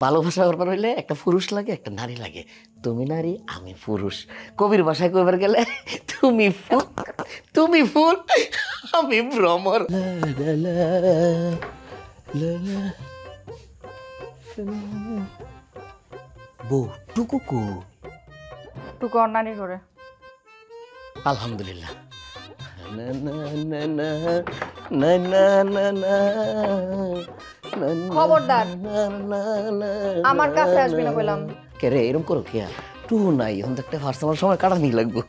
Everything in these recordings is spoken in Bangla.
ভালোবাসা করবার হইলে একটা পুরুষ লাগে একটা নারী লাগে। তুমি নারী আমি পুরুষ। কবির ভাষায় কইবার গেলে তুমি ফুল তুমি ফুল আমি ভ্রমর। বউ টুকুকু। টুকু অন্যানি করে আলহামদুলিল্লাহ। না না না না না না না না না না, খবরদার। না না না, আমার কাছে আসবি না কইলাম। কে রে এরকম করো কে? টু নাই এখন তো একটা পার্সোনাল সময় কাটানি লাগবো।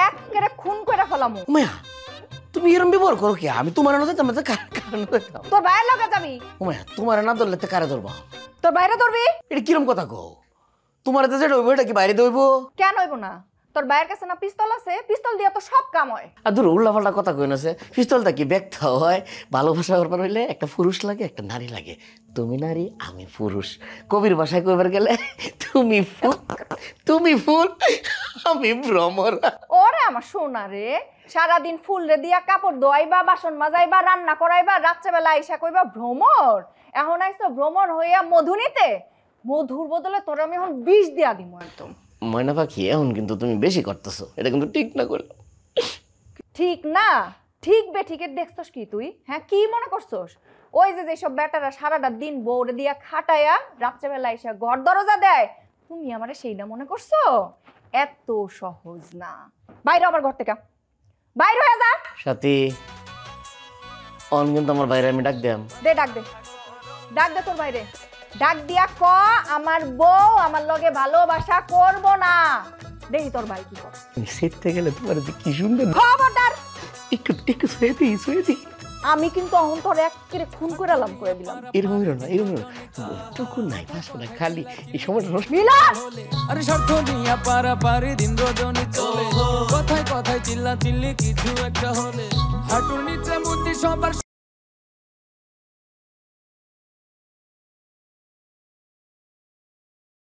একেবারে খুন করে ফেলামু। মায়া তুমি এরকম ব্যবহার করো কে? আমি তোমার না দিতাম না তো কারণ হইতাম। তোর ভাইয়ের লগে যাবি? ও মায়া তোমার না ধরলে তো কারে ধরবা? তোর বাইরে ধরবি? এটা কিরম কথা কও? তোমার তো যেটা হইব এটা কি বাইরে দইব? কেন হইব না? তোর ভাইয়ের কাছে না পিস্তল আছে, পিস্তল দিয়ে তো সব কাম হয়। আর দূর উল্লাপাল্টা কথা কই না সে। পিস্তলটা কি ব্যক্ত হয়? ভালোবাসা করবার হইলে একটা পুরুষ লাগে একটা নারী লাগে। তুমি নারী আমি পুরুষ। কবির ভাষায় কইবার গেলে তুমি ফুল আমি ভ্রমর। ওরে আমার সোনা রে, সারাদিন ফুল রে দিয়া কাপড় ধোয়াইবা, বাসন মাজাইবা, রান্না করাইবা, রাত্রেবেলা আইসা কইবা ভ্রমর। এখন আইসো ভ্রমর হইয়া মধু নিতে। মধুর বদলে তোর আমি এখন বিষ দিয়া দিমু একদম। ময়না পাখি এখন কিন্তু তুমি বেশি করতেছো, এটা কিন্তু ঠিক না করলে। ঠিক না? ঠিক বে ঠিকের দেখছস কি তুই? হ্যাঁ কি মনে করছস? ওই যে যেসব বেটারা সারাটা দিন বউরে দিয়া খাটায়া রাত্রেবেলা এসে ঘর দরজা দেয়, তুমি আমারে সেইটা মনে করছো? এত সহজ না। বাইরে আমার ঘর থেকে বাইরে হয়ে যা। সাথী অন কিন্তু আমার বাইরে আমি ডাক দিলাম। দে ডাক দে, ডাক দে তোর বাইরে। ডাক দিয়া ক আমার বউ আমার লগে ভালোবাসা করব না। দেখি তোর ভাই কি করে। তুমি সেটতে গেলে তোমার যে কি সুন্দর। খবরদার। একটু শুয়ে দিই। আমি কিন্তু অহন তোর একেবারে খুন করে আলাম করে দিলাম। এরকম হইল না এরকম হইল টুকু নাই পাশে না খালি এই সময়টা নষ্ট। বিলাস আরে স্বার্থ নিয়ে পারাপারি দিন রজনী চলে, কথায় কথায় চিল্লা চিল্লি কিছু একটা হলে হাঁটুর নিচে বুদ্ধি সবার